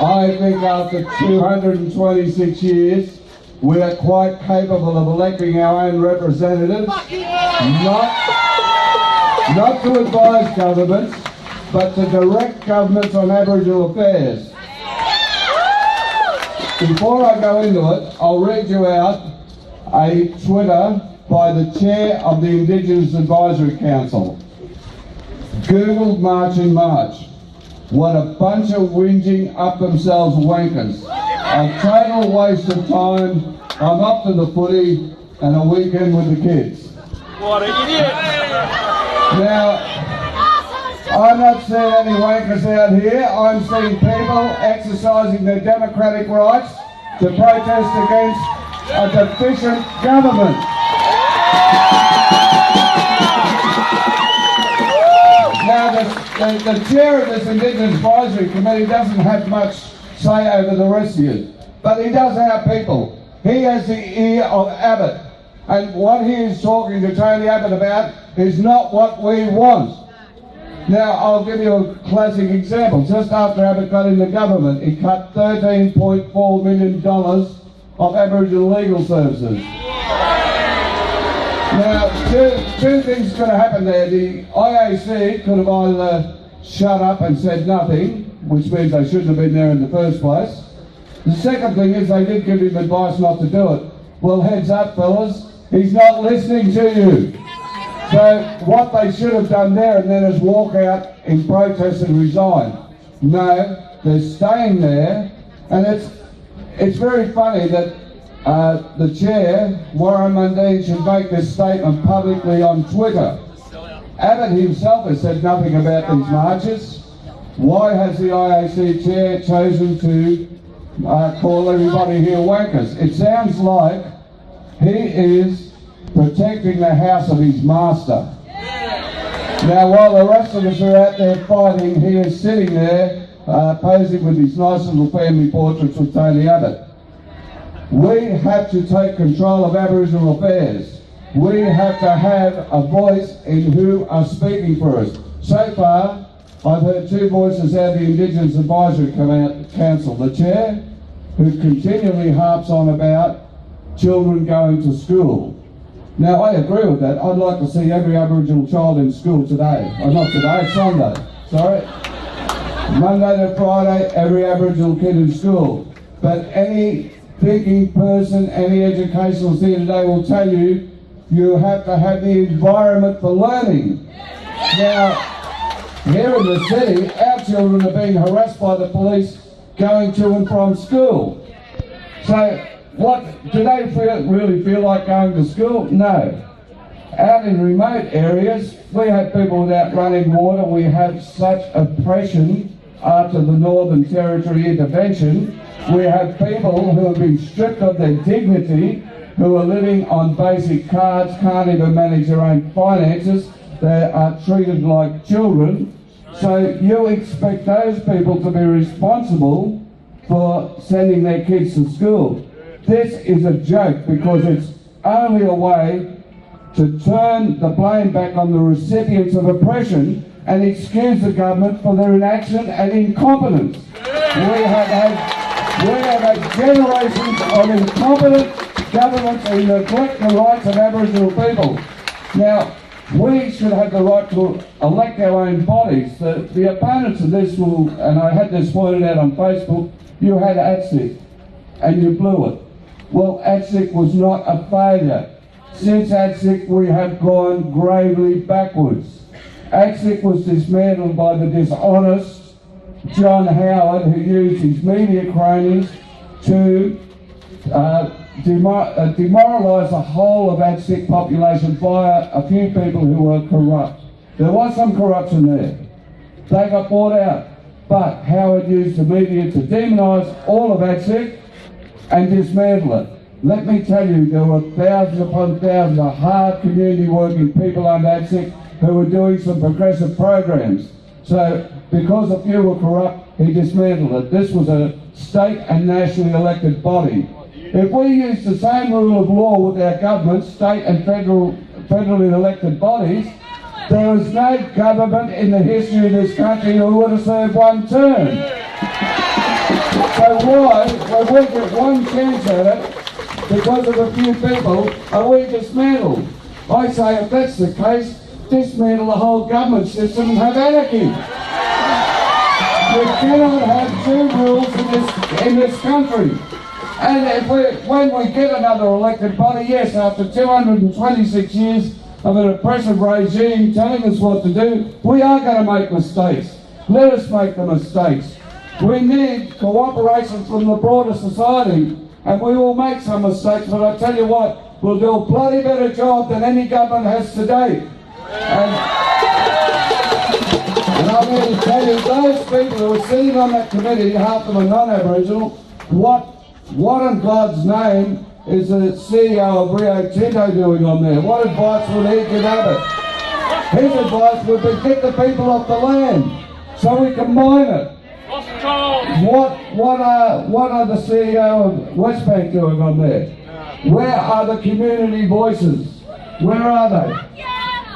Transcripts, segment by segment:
I think after 226 years, we are quite capable of electing our own representatives, not to advise governments, but to direct governments on Aboriginal affairs. Before I go into it, I'll read you out a Twitter by the chair of the Indigenous Advisory Council. Googled March in March. What a bunch of whinging up themselves wankers. A total waste of time. I'm up to the footy and a weekend with the kids. What an idiot! Now, I'm not seeing any wankers out here. I'm seeing people exercising their democratic rights to protest against a deficient government. Now, the chair of this Indigenous Advisory Committee doesn't have much say over the rest of you, but he does our people. He has the ear of Abbott, and what he is talking to Tony Abbott about is not what we want. Now, I'll give you a classic example. Just after Abbott got into government, he cut $13.4 million of Aboriginal legal services. Now, two things could have happened there. The IAC could have either shut up and said nothing, which means they shouldn't have been there in the first place. The second thing is they did give him advice not to do it. Well, heads up, fellas, he's not listening to you. So what they should have done there and then is walk out in protest and resign. No, they're staying there, and it's very funny that the chair, Warren Mundine, should make this statement publicly on Twitter. Abbott himself has said nothing about these marches. Why has the IAC chair chosen to call everybody here wankers? It sounds like he is protecting the house of his master. Now, while the rest of us are out there fighting, he is sitting there posing with his nice little family portraits with Tony Abbott. We have to take control of Aboriginal affairs. We have to have a voice in who are speaking for us. So far, I've heard two voices out of the Indigenous Advisory Council. The chair, who continually harps on about children going to school. Now, I agree with that. I'd like to see every Aboriginal child in school today. Oh, not today, Sunday. Sorry. Monday to Friday, every Aboriginal kid in school. But any thinking person, any educationalist here today will tell you, you have to have the environment for learning. Now, here in the city, our children are being harassed by the police going to and from school. So, do they really feel like going to school? No. Out in remote areas, we have people without running water. We have such oppression after the Northern Territory intervention. We have people who have been stripped of their dignity, who are living on basic cards, can't even manage their own finances. They are treated like children. So you expect those people to be responsible for sending their kids to school. This is a joke because it's only a way to turn the blame back on the recipients of oppression and excuse the government for their inaction and incompetence. We have had generations of incompetent governments who neglect the rights of Aboriginal people. Now, we should have the right to elect our own bodies. The opponents of this will, and I had this pointed out on Facebook, you had ATSIC and you blew it. Well, ATSIC was not a failure. Since ATSIC, we have gone gravely backwards. ATSIC was dismantled by the dishonest John Howard, who used his media cronies to demoralise the whole of ATSIC population via a few people who were corrupt. There was some corruption there. They got bought out. But Howard used the media to demonise all of ATSIC and dismantle it. Let me tell you, there were thousands upon thousands of hard community working people under ATSIC who were doing some progressive programs. So, because a few were corrupt, he dismantled it. This was a state and nationally elected body. If we use the same rule of law with our government, state and federally elected bodies, there is no government in the history of this country who would have served one term. So why, when we get one chance at it, because of a few people, are we dismantled? I say if that's the case, dismantle the whole government system and have anarchy. We cannot have two rules in this country. And when we get another elected body, yes, after 226 years of an oppressive regime telling us what to do, we are going to make mistakes. Let us make the mistakes. We need cooperation from the broader society, and we will make some mistakes, but I tell you what, we'll do a bloody better job than any government has today. And I'm here to tell you, those people who are sitting on that committee, half of them are non-Aboriginal, what in God's name is the CEO of Rio Tinto doing on there? What advice would he give Abbott? His advice would be get the people off the land so we can mine it. What are the CEO of Westbank doing on there? Where are the community voices? Where are they?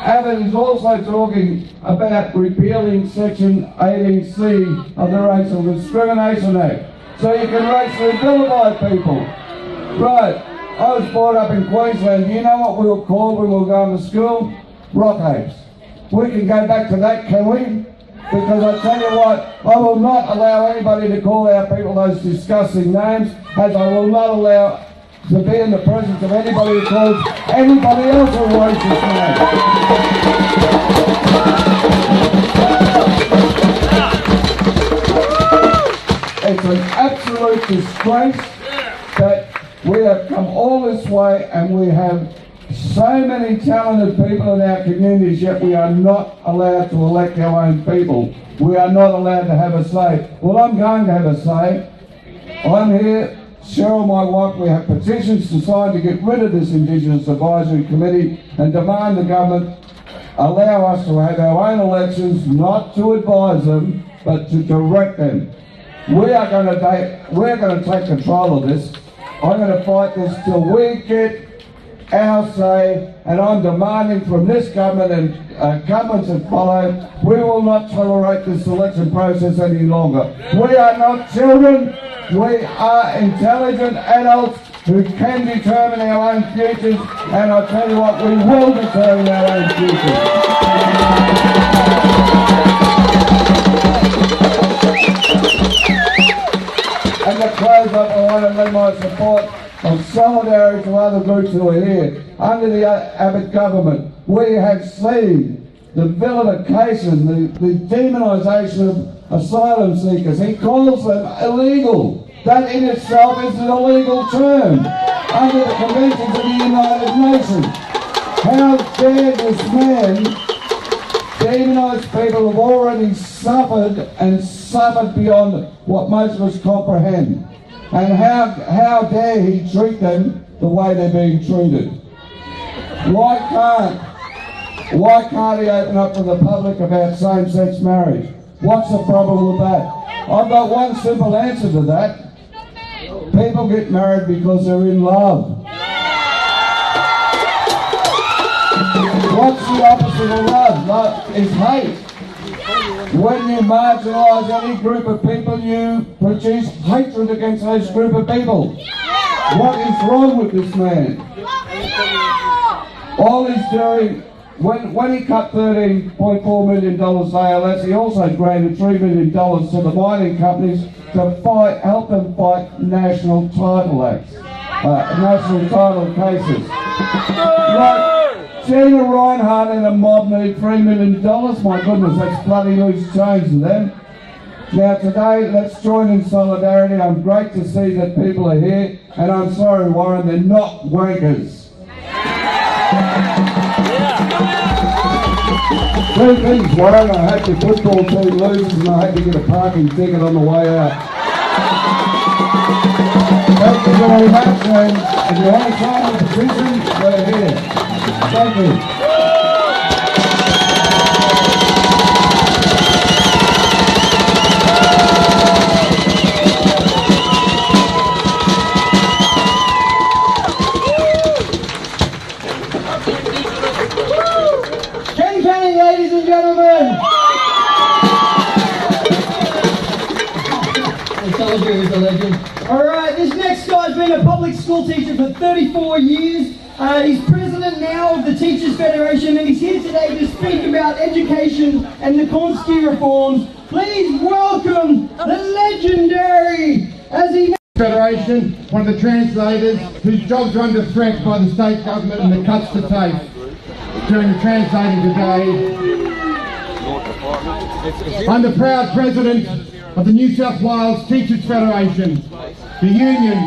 Abbott is also talking about repealing Section 18C of the Racial Discrimination Act, so you can racially vilify people. Right, I was brought up in Queensland. Do you know what we were called when we were going to school? Rockapes. We can go back to that, can we? Because I tell you what, I will not allow anybody to call our people those disgusting names, as I will not allow to be in the presence of anybody who calls anybody else a racist name. It's an absolute disgrace that we have come all this way and we have so many talented people in our communities, yet we are not allowed to elect our own people. We are not allowed to have a say. Well, I'm going to have a say. I'm here, Cheryl, my wife, we have petitions to sign to get rid of this Indigenous Advisory Committee and demand the government allow us to have our own elections, not to advise them, but to direct them. We're going to take control of this. I'm going to fight this till we get our say, and I'm demanding from this government and governments that follow, we will not tolerate this election process any longer. We are not children, we are intelligent adults who can determine our own futures, and I tell you what, we will determine our own futures. And to close up, I want to lend my support of solidarity to other groups who are here. Under the Abbott government, we have seen the vilification, the demonisation of asylum seekers. He calls them illegal. That in itself is an illegal term under the conventions of the United Nations. How dare this man demonise people who have already suffered and suffered beyond what most of us comprehend? And how dare he treat them the way they're being treated? Why can't he open up to the public about same-sex marriage? What's the problem with that? I've got one simple answer to that. People get married because they're in love. What's the opposite of love? Love is hate. When you marginalise any group of people, you produce hatred against those group of people. What is wrong with this man? All he's doing, when he cut $13.4 million ALS, he also granted $3 million to the mining companies to help them fight national title acts, national title cases. Like Gina Reinhardt and a mob need $3 million. My goodness, that's bloody loose change to them. Now today, let's join in solidarity. I'm great to see that people are here, and I'm sorry, Warren, they're not wankers. Two things, Warren. I hope your football team loses, and I hope you get a parking ticket on the way out. Thank you very much, and if you want to sign the petition, we're here. Thank you. Ladies and gentlemen! legend, he's a legend. Alright, this next guy's been a public school teacher for 34 years. He's president now of the Teachers Federation, and he's here today to speak about education and the Consky reforms. Please welcome the legendary, as he Federation, one of the translators whose jobs are under threat by the state government and the cuts to tape during the translating today. I'm the proud president of the New South Wales Teachers Federation, the union